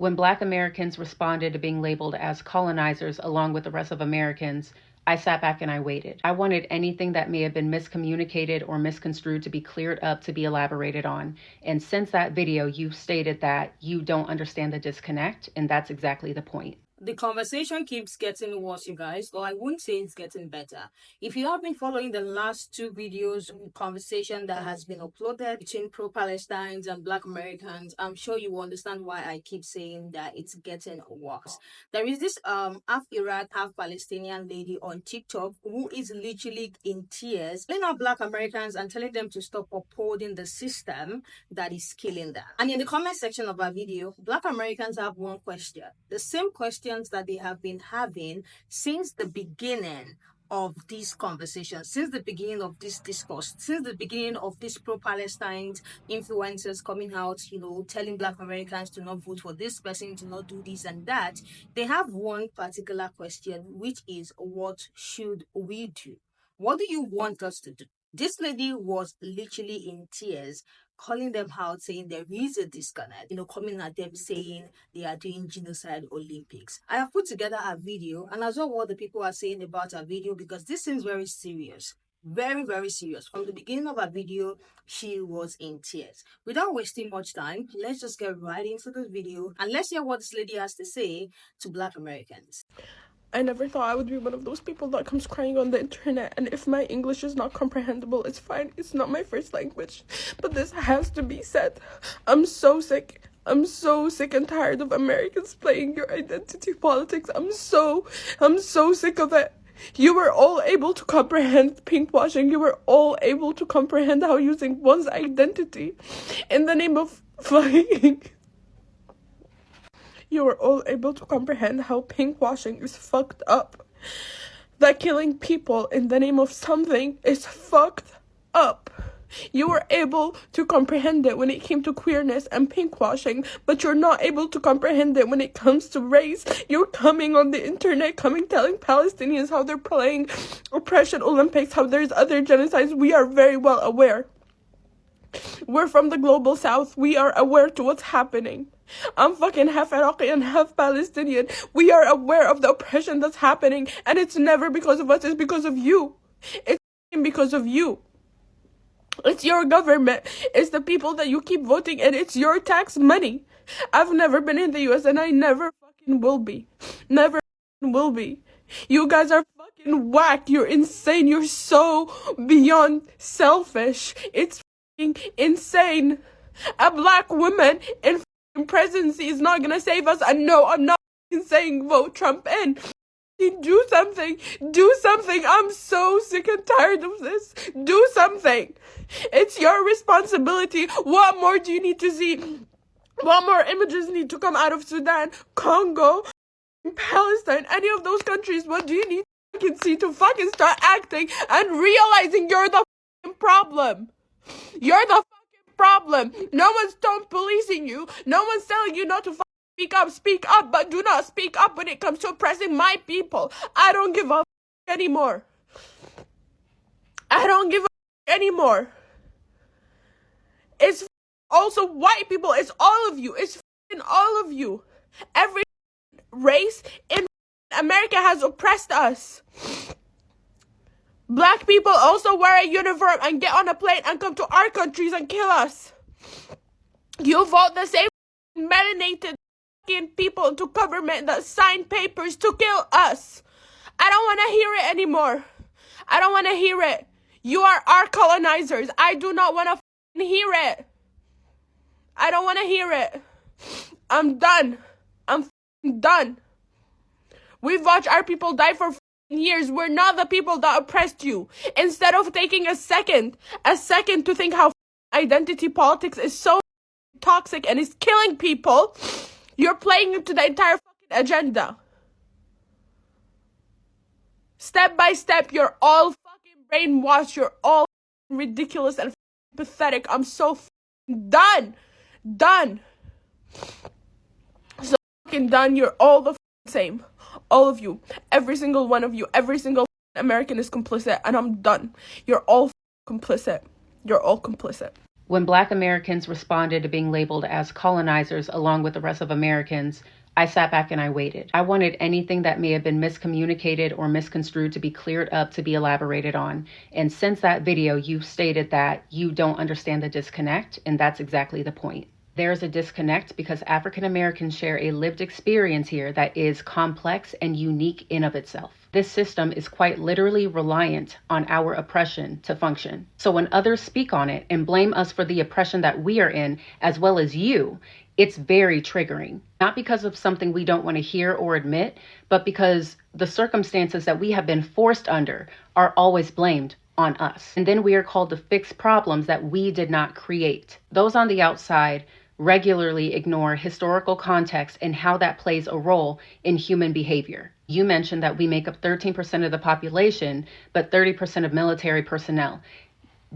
When Black Americans responded to being labeled as colonizers along with the rest of Americans, I sat back and I waited. I wanted anything that may have been miscommunicated or misconstrued to be cleared up, to be elaborated on. And since that video, you've stated that you don't understand the disconnect, and that's exactly the point. The conversation keeps getting worse, you guys, or I wouldn't say it's getting better. If you have been following the last two videos, conversation that has been uploaded between pro-Palestinians and Black Americans, I'm sure you will understand why I keep saying that it's getting worse. There is this half Iraq, half Palestinian lady on TikTok who is literally in tears, telling out Black Americans and telling them to stop upholding the system that is killing them. And in the comment section of our video, Black Americans have one question, the same question that they have been having since the beginning of these conversations, since the beginning of this discourse, since the beginning of these pro-Palestine influencers coming out, telling Black Americans to not vote for this person, to not do this and that. They have one particular question, which is, what should we do? What do you want us to do? This lady was literally in tears, calling them out, saying there is a disconnect, coming at them saying they are doing genocide Olympics. I have put together a video and as well what the people are saying about our video, because this seems very serious. Very, very serious. From the beginning of our video, she was in tears. Without wasting much time, let's just get right into the video and let's hear what this lady has to say to Black Americans. I never thought I would be one of those people that comes crying on the internet, and if my English is not comprehensible, it's fine. It's not my first language. But this has to be said. I'm so sick. I'm so sick and tired of Americans playing your identity politics. I'm so sick of it. You were all able to comprehend pinkwashing. You were all able to comprehend how using one's identity in the name of fucking... You were all able to comprehend how pinkwashing is fucked up. That killing people in the name of something is fucked up. You were able to comprehend it when it came to queerness and pinkwashing, but you're not able to comprehend it when it comes to race. You're coming on the internet, telling Palestinians how they're playing oppression Olympics, how there's other genocides. We are very well aware. We're from the global south. We are aware to what's happening. I'm fucking half Iraqi and half Palestinian. We are aware of the oppression that's happening, and it's never because of us, it's because of you. It's because of you. It's your government. It's the people that you keep voting, and it's your tax money. I've never been in the US, and I never fucking will be. Never will be. You guys are fucking whack. You're insane. You're so beyond selfish. It's insane. A Black woman in presidency is not gonna save us. And no, I'm not saying vote Trump in. Do something. I'm so sick and tired of this. Do something. It's your responsibility. What more do you need to see? What more images need to come out of Sudan, Congo, Palestine, any of those countries? What do you need to see to fucking start acting and realizing you're the fucking problem? You're the fucking problem. No one's policing you. No one's telling you not to speak up, but do not speak up when it comes to oppressing my people. I don't give a anymore. I don't give a anymore. It's also white people. It's all of you. It's all of you. Every race in America has oppressed us. Black people also wear a uniform and get on a plane and come to our countries and kill us. You vote the same melanated people into government that sign papers to kill us. I don't want to hear it anymore. I don't want to hear it. You are our colonizers. I do not want to hear it. I don't want to hear it. I'm done. I'm done. We've watched our people die for years. We're not the people that oppressed you. Instead of taking a second to think how identity politics is so toxic and is killing people, you're playing into the entire fucking agenda. Step by step, you're all fucking brainwashed. You're all ridiculous and pathetic. I'm so done. So fucking done. You're all the same. All of you. Every single one of you. Every single American is complicit, and I'm done. You're all complicit. You're all complicit. When Black Americans responded to being labeled as colonizers along with the rest of Americans, I sat back and I waited. I wanted anything that may have been miscommunicated or misconstrued to be cleared up, to be elaborated on. And since that video, you've stated that you don't understand the disconnect, and that's exactly the point. There's a disconnect because African Americans share a lived experience here that is complex and unique in of itself. This system is quite literally reliant on our oppression to function. So when others speak on it and blame us for the oppression that we are in, as well as you, it's very triggering. Not because of something we don't want to hear or admit, but because the circumstances that we have been forced under are always blamed on us. And then we are called to fix problems that we did not create. Those on the outside regularly ignore historical context and how that plays a role in human behavior. You mentioned that we make up 13% of the population, but 30% of military personnel.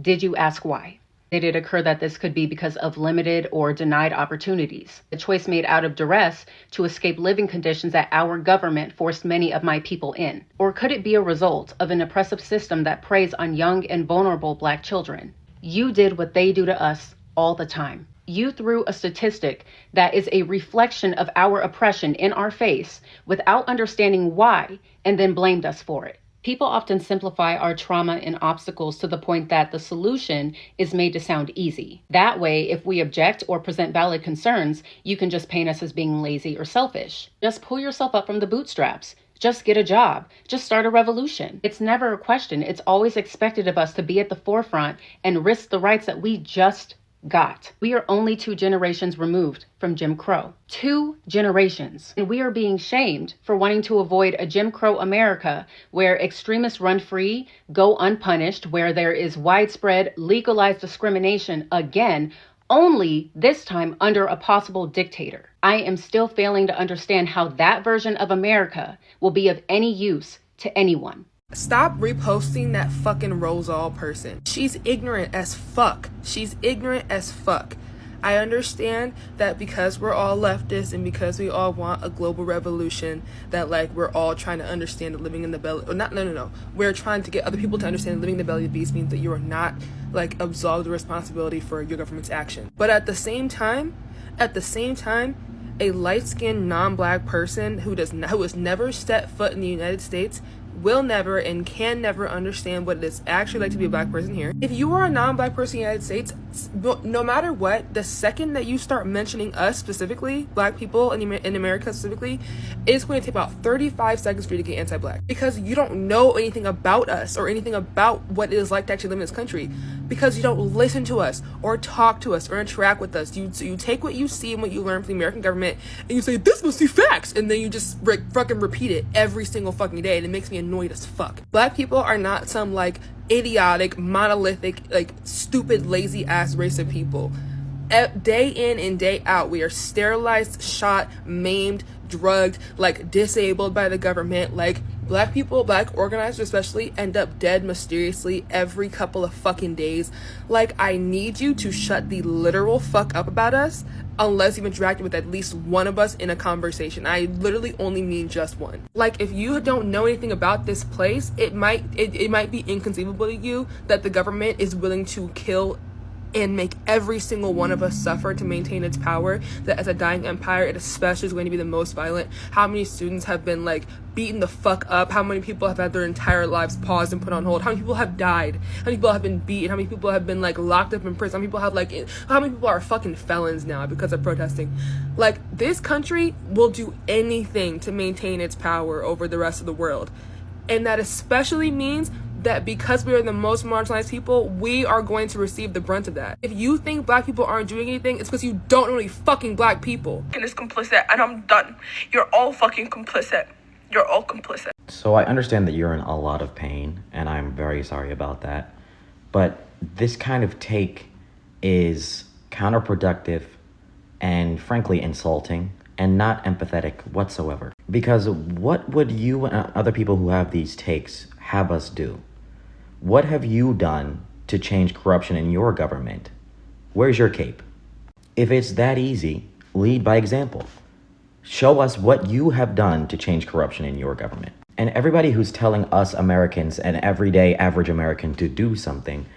Did you ask why? Did it occur that this could be because of limited or denied opportunities? A choice made out of duress to escape living conditions that our government forced many of my people in? Or could it be a result of an oppressive system that preys on young and vulnerable Black children? You did what they do to us all the time. You threw a statistic that is a reflection of our oppression in our face without understanding why, and then blamed us for it. People often simplify our trauma and obstacles to the point that the solution is made to sound easy. That way, if we object or present valid concerns, you can just paint us as being lazy or selfish. Just pull yourself up from the bootstraps. Just get a job. Just start a revolution. It's never a question. It's always expected of us to be at the forefront and risk the rights that we just got. We are only 2 generations removed from Jim Crow. 2 generations. And we are being shamed for wanting to avoid a Jim Crow America where extremists run free, go unpunished, where there is widespread legalized discrimination again, only this time under a possible dictator. I am still failing to understand how that version of America will be of any use to anyone. Stop reposting that fucking Rosal person. She's ignorant as fuck. She's ignorant as fuck. I understand that because we're all leftists and because we all want a global revolution, that like we're all trying to understand that living in the belly, or not, no. We're trying to get other people to understand that living in the belly of the beast means that you are not like absolved the responsibility for your government's action. But at the same time, a light-skinned non-Black person who has never set foot in the United States will never and can never understand what it is actually like to be a Black person here. If you are a non-Black person in the United States, no matter what, the second that you start mentioning us specifically, Black people in America specifically, it's going to take about 35 seconds for you to get anti-Black, because you don't know anything about us or anything about what it is like to actually live in this country, because you don't listen to us or talk to us or interact with us. You take what you see and what you learn from the American government and you say, this must be facts, and then you just fucking repeat it every single fucking day, and it makes me annoyed as fuck. Black people are not some like idiotic, monolithic, like stupid, lazy ass race of people. Day in and day out, we are sterilized, shot, maimed, drugged, like disabled by the government. Like Black people, Black organizers especially, end up dead mysteriously every couple of fucking days. Like, I need you to shut the literal fuck up about us unless you've interacted with at least one of us in a conversation. I literally only mean just one. Like, if you don't know anything about this place, it might be inconceivable to you that the government is willing to kill and make every single one of us suffer to maintain its power, that as a dying empire, it especially is going to be the most violent. How many students have been like beaten the fuck up? How many people have had their entire lives paused and put on hold? How many people have died? How many people have been beaten? How many people have been like locked up in prison? How many people are fucking felons now because of protesting? Like, this country will do anything to maintain its power over the rest of the world. And that especially means that because we are the most marginalized people, we are going to receive the brunt of that. If you think Black people aren't doing anything, it's because you don't know any fucking Black people. And it's complicit, and I'm done. You're all fucking complicit. You're all complicit. So I understand that you're in a lot of pain, and I'm very sorry about that. But this kind of take is counterproductive and frankly insulting and not empathetic whatsoever. Because what would you and other people who have these takes have us do? What have you done to change corruption in your government? Where's your cape? If it's that easy, lead by example. Show us what you have done to change corruption in your government. And everybody who's telling us Americans, an everyday average American, to do something,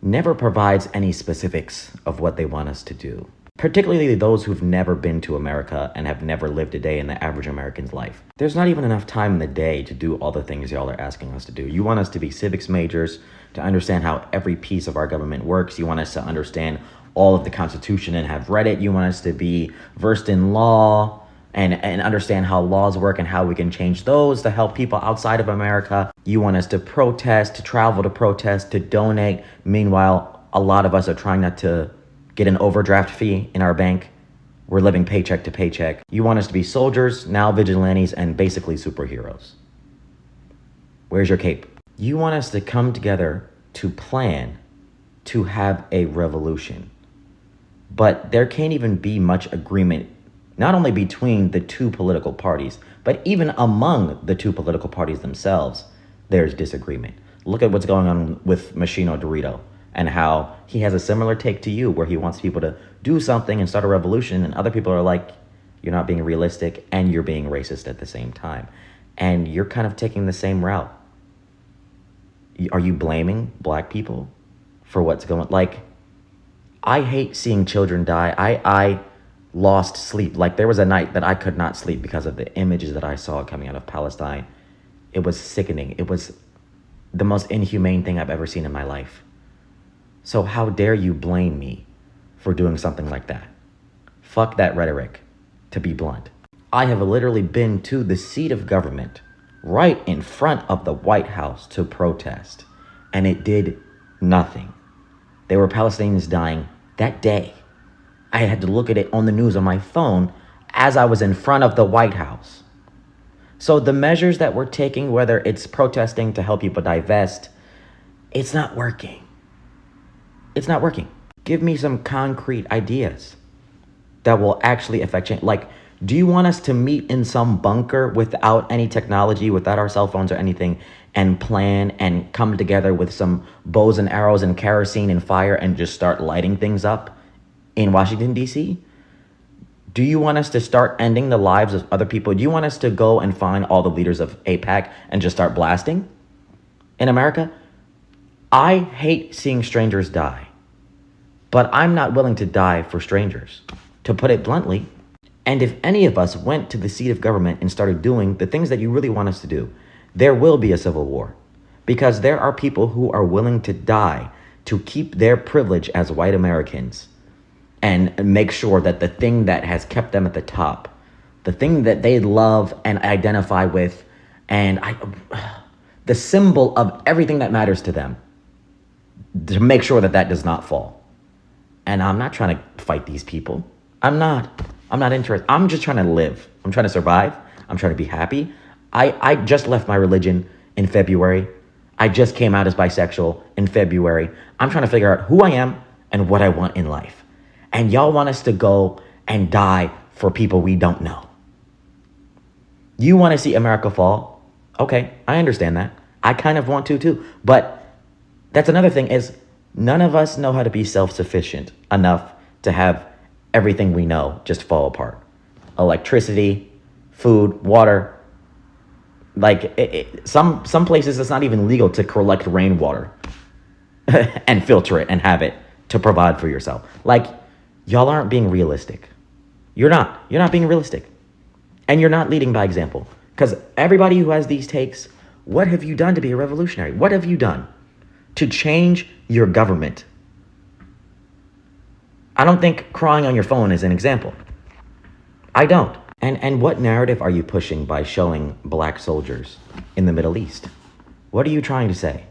never provides any specifics of what they want us to do, particularly those who've never been to America and have never lived a day in the average American's life. There's not even enough time in the day to do all the things y'all are asking us to do. You want us to be civics majors, to understand how every piece of our government works. You want us to understand all of the Constitution and have read it. You want us to be versed in law and understand how laws work and how we can change those to help people outside of America. You want us to protest, to travel to protest, to donate. Meanwhile, a lot of us are trying not to get an overdraft fee in our bank. We're living paycheck to paycheck. You want us to be soldiers, now vigilantes, and basically superheroes. Where's your cape? You want us to come together to plan to have a revolution. But there can't even be much agreement, not only between the two political parties, but even among the two political parties themselves, there's disagreement. Look at what's going on with Machino Dorito and how he has a similar take to you, where he wants people to do something and start a revolution, and other people are like, you're not being realistic and you're being racist at the same time. And you're kind of taking the same route. Are you blaming Black people for what's going on? Like, I hate seeing children die. I lost sleep. Like, there was a night that I could not sleep because of the images that I saw coming out of Palestine. It was sickening. It was the most inhumane thing I've ever seen in my life. So how dare you blame me for doing something like that? Fuck that rhetoric, to be blunt. I have literally been to the seat of government right in front of the White House to protest, and it did nothing. There were Palestinians dying that day. I had to look at it on the news on my phone as I was in front of the White House. So the measures that we're taking, whether it's protesting to help people divest, it's not working. It's not working. Give me some concrete ideas that will actually affect change. Like, do you want us to meet in some bunker without any technology, without our cell phones or anything, and plan and come together with some bows and arrows and kerosene and fire and just start lighting things up in Washington, D.C.? Do you want us to start ending the lives of other people? Do you want us to go and find all the leaders of AIPAC and just start blasting in America? I hate seeing strangers die, but I'm not willing to die for strangers, to put it bluntly. And if any of us went to the seat of government and started doing the things that you really want us to do, there will be a civil war, because there are people who are willing to die to keep their privilege as white Americans and make sure that the thing that has kept them at the top, the thing that they love and identify with, and the symbol of everything that matters to them, to make sure that that does not fall. And I'm not trying to fight these people. I'm not interested. I'm just trying to live. I'm trying to survive. I'm trying to be happy. I just left my religion in February. I just came out as bisexual in February. I'm trying to figure out who I am and what I want in life. And y'all want us to go and die for people we don't know. You want to see America fall? Okay, I understand that. I kind of want to too. But that's another thing, is none of us know how to be self-sufficient enough to have everything we know just fall apart. Electricity, food, water. Like, some places it's not even legal to collect rainwater and filter it and have it to provide for yourself. Like, y'all aren't being realistic. You're not being realistic. And you're not leading by example. Because everybody who has these takes, what have you done to be a revolutionary? What have you done to change your government? I don't think crying on your phone is an example. I don't. And what narrative are you pushing by showing Black soldiers in the Middle East? What are you trying to say?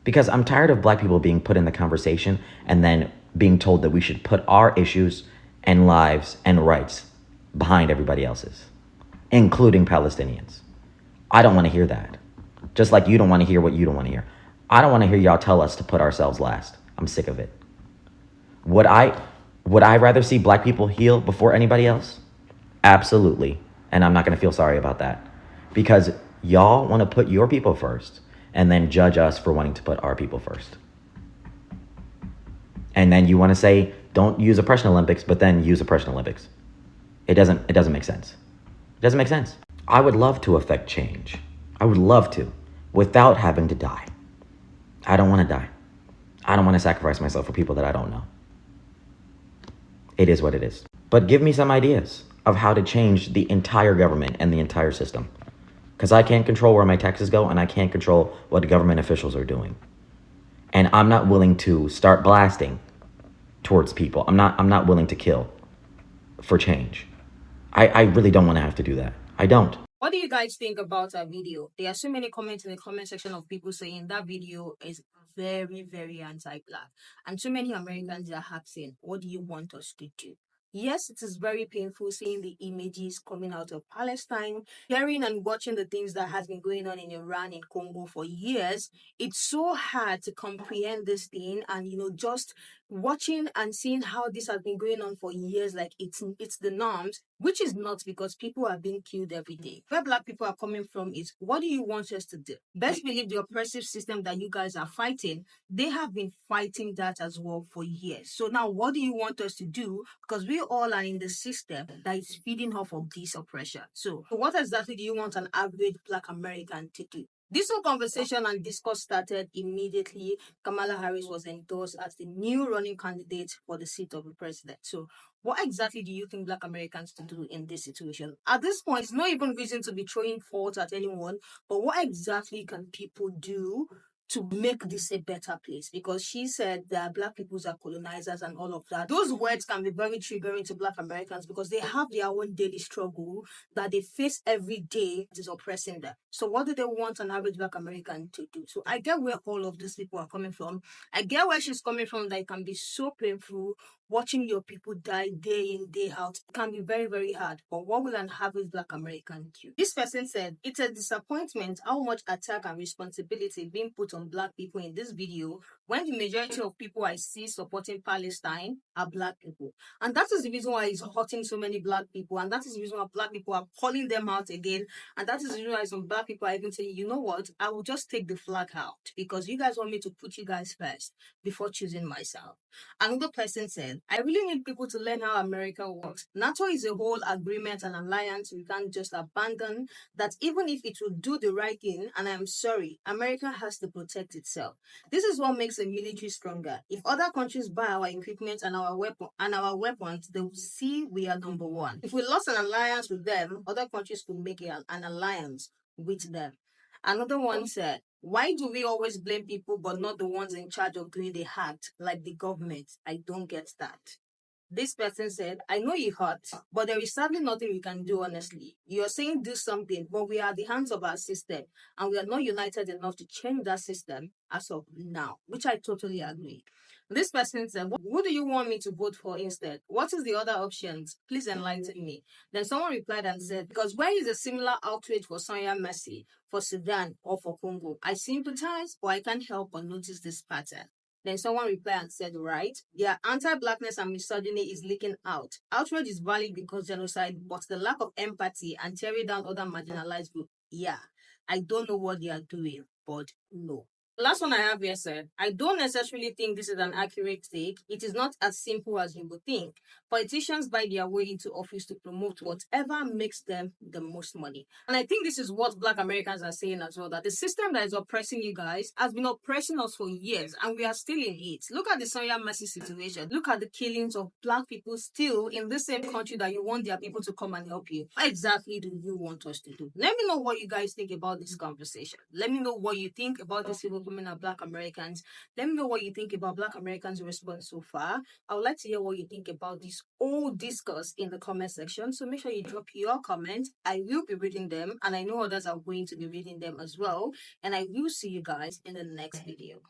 Because I'm tired of Black people being put in the conversation and then being told that we should put our issues and lives and rights behind everybody else's, including Palestinians. I don't want to hear that. Just like you don't want to hear what you don't want to hear. I don't want to hear y'all tell us to put ourselves last. I'm sick of it. Would I rather see Black people heal before anybody else? Absolutely. And I'm not going to feel sorry about that, because y'all want to put your people first and then judge us for wanting to put our people first. And then you want to say, don't use Oppression Olympics, but then use Oppression Olympics. It doesn't make sense. It doesn't make sense. I would love to affect change. I would love to, without having to die. I don't want to die. I don't want to sacrifice myself for people that I don't know. It is what it is. But give me some ideas of how to change the entire government and the entire system. Because I can't control where my taxes go, and I can't control what government officials are doing. And I'm not willing to start blasting towards people. I'm not willing to kill for change. I really don't want to have to do that. I don't. What do you guys think about our video? There are so many comments in the comment section of people saying that video is very, very anti-Black. And so many Americans are asking, what do you want us to do? Yes, it is very painful seeing the images coming out of Palestine, hearing and watching the things that has been going on in Iran, in Congo for years. It's so hard to comprehend this thing, and just watching and seeing how this has been going on for years, like it's the norms, which is not, because people are being killed every day. Where Black people are coming from is, what do you want us to do? Best believe the oppressive system that you guys are fighting, they have been fighting that as well for years. So now what do you want us to do? Because we all are in the system that is feeding off of this oppression. So what exactly do you want an average Black American to do? This whole conversation and discourse started immediately Kamala Harris was endorsed as the new running candidate for the seat of the president. So what exactly do you think Black Americans to do in this situation? At this point, it's not even reason to be throwing fault at anyone, but what exactly can people do to make this a better place? Because she said that Black peoples are colonizers and all of that. Those words can be very triggering to Black Americans because they have their own daily struggle that they face every day that is oppressing them. So what do they want an average Black American to do? So I get where all of these people are coming from. I get where she's coming from, that it can be so painful watching your people die day in, day out. It can be very, very hard. But what will an average Black American do? This person said, it's a disappointment how much attack and responsibility being put on Black people in this video when the majority of people I see supporting Palestine are Black people. And that is the reason why it's hurting so many Black people. And that is the reason why Black people are calling them out again. And that is the reason why some Black people are even saying, you know what, I will just take the flag out because you guys want me to put you guys first before choosing myself. Another person said, I really need people to learn how America works. NATO is a whole agreement and alliance we can't just abandon, that even if it will do the right thing, and I'm sorry, America has to protect itself. This is what makes a military stronger. If other countries buy our equipment and our weapons, they will see we are number one. If we lost an alliance with them, other countries could make an alliance with them. Another one said, why do we always blame people but not the ones in charge of doing the act, like the government? I don't get that. This person said, I know you hurt, but there is sadly nothing we can do, honestly. You're saying do something, but we are at the hands of our system, and we are not united enough to change that system as of now, which I totally agree. This person said, who do you want me to vote for instead? What is the other options? Please enlighten me. Then someone replied and said, because where is a similar outrage for Sonia Mercy, for Sudan, or for Congo? I sympathize, but I can't help but notice this pattern. Then someone replied and said, right, their anti-Blackness and misogyny is leaking out. Outrage is valid because genocide, but the lack of empathy and tearing down other marginalized groups, yeah, I don't know what they are doing, but no. The last one I have here said, I don't necessarily think this is an accurate take. It is not as simple as you would think. Politicians buy their way into office to promote whatever makes them the most money. And I think this is what Black Americans are saying as well, that the system that is oppressing you guys has been oppressing us for years, and we are still in it. Look at the Sonia Mercy situation. Look at the killings of Black people still in the same country that you want their people to come and help you. What exactly do you want us to do? Let me know what you guys think about this conversation. Let me know what you think about the civil women of Black Americans. Let me know what you think about Black Americans' response so far. I would like to hear what you think about this whole discourse in the comment section. So make sure you drop your comments. I will be reading them, and I know others are going to be reading them as well. And I will see you guys in the next video.